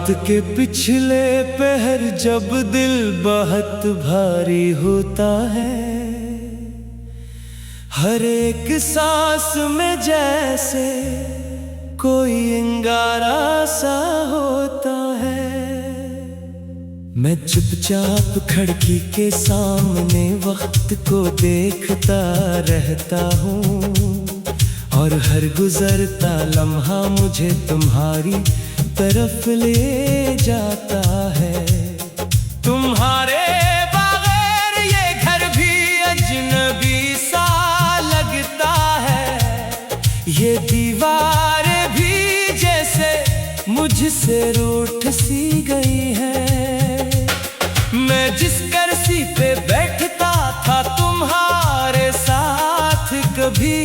रात के पिछले पहर जब दिल बहुत भारी होता है, हर एक सांस में जैसे कोई अंगारा सा होता है। मैं चुपचाप खिड़की के सामने वक्त को देखता रहता हूँ, और हर गुजरता लम्हा मुझे तुम्हारी तरफ ले जाता है। तुम्हारे बगैर ये घर भी अजनबी सा लगता है, ये दीवार भी जैसे मुझसे रूठ सी गई है। मैं जिस कुर्सी पे बैठता था तुम्हारे साथ कभी,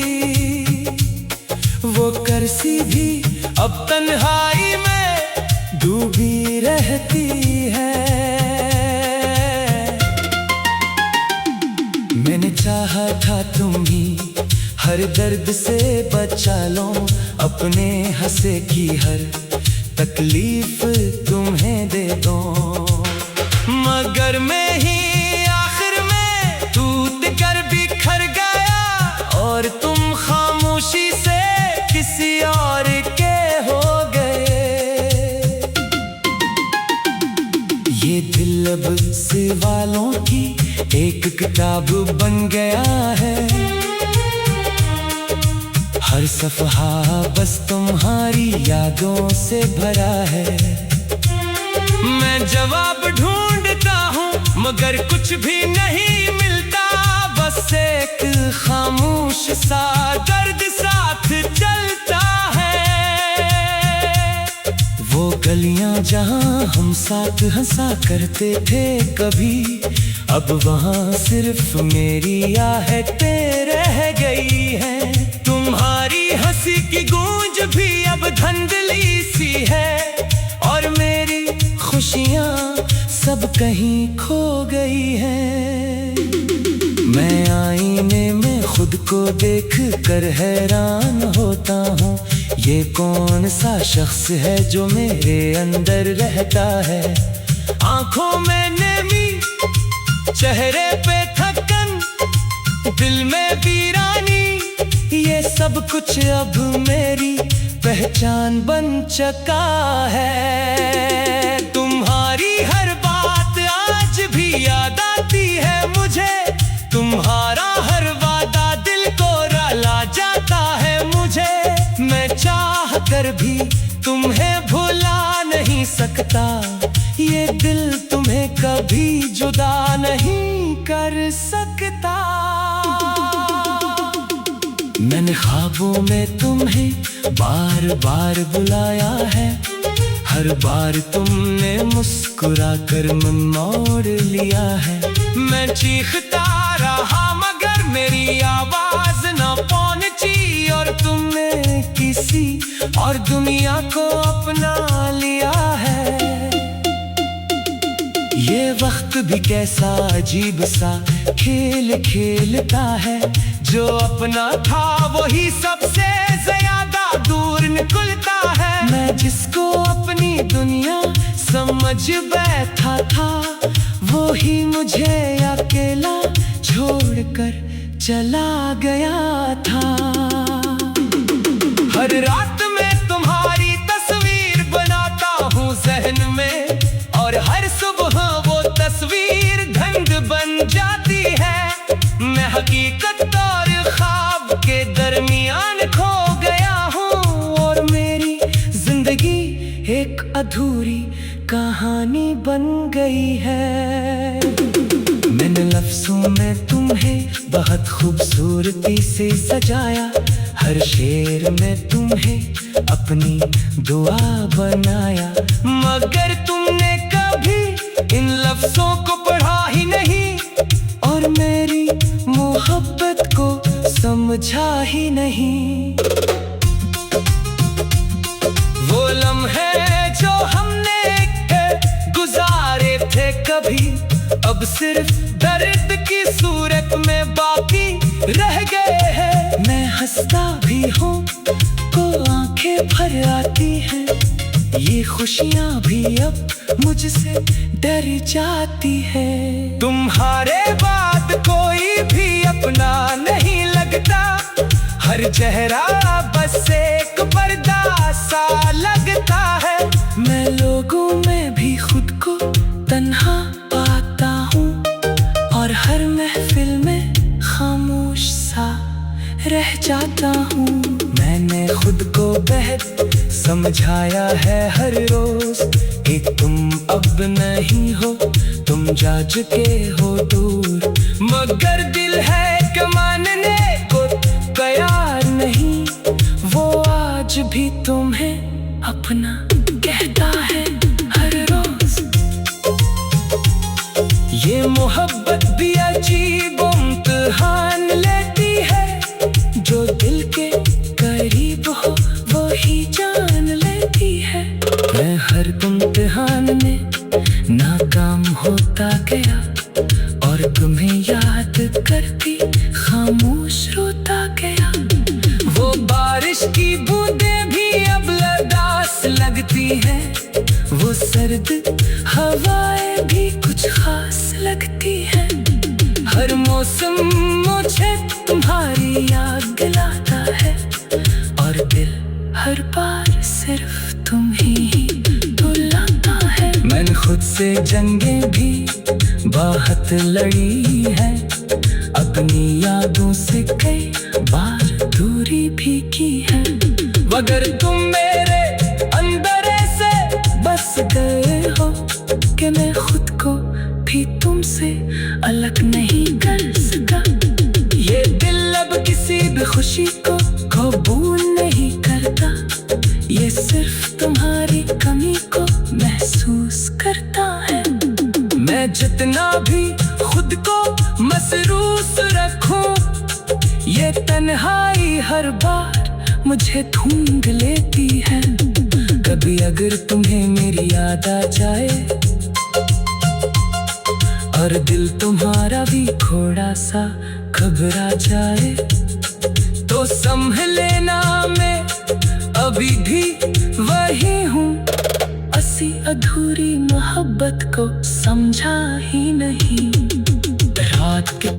वो कुर्सी भी अब तन्हाई में डूबी रहती है। मैंने चाहा था तुम ही हर दर्द से बचा लो, अपने हंसे की हर तकलीफ तुम्हें दे दो, मगर मैं ही आखिर में टूट कर बिखर गया, और तुम खामोशी से किसी और के हो गए। ये दिल अब सवालों की एक किताब बन गया है, हर सफ़हा बस तुम्हारी यादों से भरा है। मैं जवाब ढूंढता हूँ मगर कुछ भी नहीं मिलता, बस एक खामोश सा दर्द साथ चलता है। वो गलियां जहाँ हम साथ हंसा करते थे कभी, अब वहाँ सिर्फ मेरी आहें रह गई हैं। तुम्हारी हंसी की गूंज भी अब धुंधली सी है, और मेरी खुशियाँ सब कहीं खो गई हैं। मैं आईने में खुद को देख कर हैरान होता हूँ, ये कौन सा शख्स है जो मेरे अंदर रहता है। आंखों में नमी, चेहरे पे थकन, दिल में वीरानी, ये सब कुछ अब मेरी पहचान बन चुका है। तुम्हारी हर बात आज भी याद आती है मुझे, तुम्हारा हर वादा दिल को रुला जाता है मुझे। मैं चाह कर भी तुम्हें भुला नहीं सकता, ये दिल तुम्हें कभी जुदा नहीं कर सकता। मैंने ख्वाबों में तुम्हें बार बार बुलाया है, हर बार तुमने मुस्कुरा कर मन मोड़ लिया है। मैं चीखता रहा मगर मेरी आवाज न पहुंची, और तुमने किसी और दुनिया को अपना लिया है। ये वक्त भी कैसा अजीब सा खेल खेलता है, जो अपना था वही सबसे ज्यादा दूर निकलता है। मैं जिसको अपनी दुनिया समझ बैठा था, वो ही मुझे अकेला छोड़कर चला गया था। हर रात में तुम्हारी तस्वीर बनाता हूँ जहन में, और हर सुबह वो तस्वीर धुंध बन जाती है। मैं हकीकत और ख्वाब के दरमियान खो गया हूँ, और मेरी जिंदगी एक अधूरी कहानी बन गई है। मैंने लफ्जों में तुम्हें बहुत खूबसूरती से सजाया, हर शेर में तुम्हें अपनी दुआ बनाया, मगर तुमने कभी इन लफ्जों को पढ़ा ही नहीं, और मेरी मोहब्बत को समझा ही नहीं। वो लम्हे जो हमने गुजारे थे कभी, अब सिर्फ दर्द की सूरत में बाकी रह गए हैं। मैं हंसता भी हूँ तो आंखें भर आती हैं, ये खुशियाँ भी अब मुझसे डर जाती है। तुम्हारे बाद कोई भी अपना नहीं लगता, हर चेहरा बस एक पर्दा सा लगता है। मैं लोगों में भी खुद को तन्हा पाता हूँ और हर महफिल में खामोश सा रह जाता हूँ। मैंने खुद को बेहद समझाया है हर रोज कि तुम अब नहीं हो, तुम जा चुके हो दूर। मगर दिल है कि मानने को तैयार नहीं, वो आज भी तुम्हें अपना कहता है हर रोज। ये मोहब्बत भी अजीब इम्तिहान लेती है, जो दिल के करीब हो वो ही जान लेती है। मैं हर इम्तिहान में नाकाम होता गया और तुम्हें याद करती खामोश रोता गया। वो बारिश की बूंदें भी अब लदास लगती हैं, वो सर्द हवाएं भी कुछ खास लगती हैं। हर मौसम मुझे तुम्हारी याद दिलाता है और दिल हर बार सिर्फ तुम ही बुलाता है। मैंने खुद से जंगें भी बहुत लड़ी है, अपनी यादों से कई बार दूरी भी की है। मगर तुम मेरे अंदर ऐसे बस गए हो कि मैं खुद को भी तुमसे अलग नहीं कर सका। ये दिल अब किसी भी खुशी को कबूल नहीं करता, ये सिर्फ तुम्हारी कमी को महसूस करता है। मैं जितना भी खुद को मसरूस रखूं, ये तन्हाई हर बार मुझे ढूंढ लेती है। कभी अगर तुम्हें मेरी याद आ जाए और दिल तुम्हारा भी थोड़ा सा घबरा जाए, तो समझ लेना मैं अभी भी वही हूँ। असी अधूरी मोहब्बत को समझा ही नहीं। रात के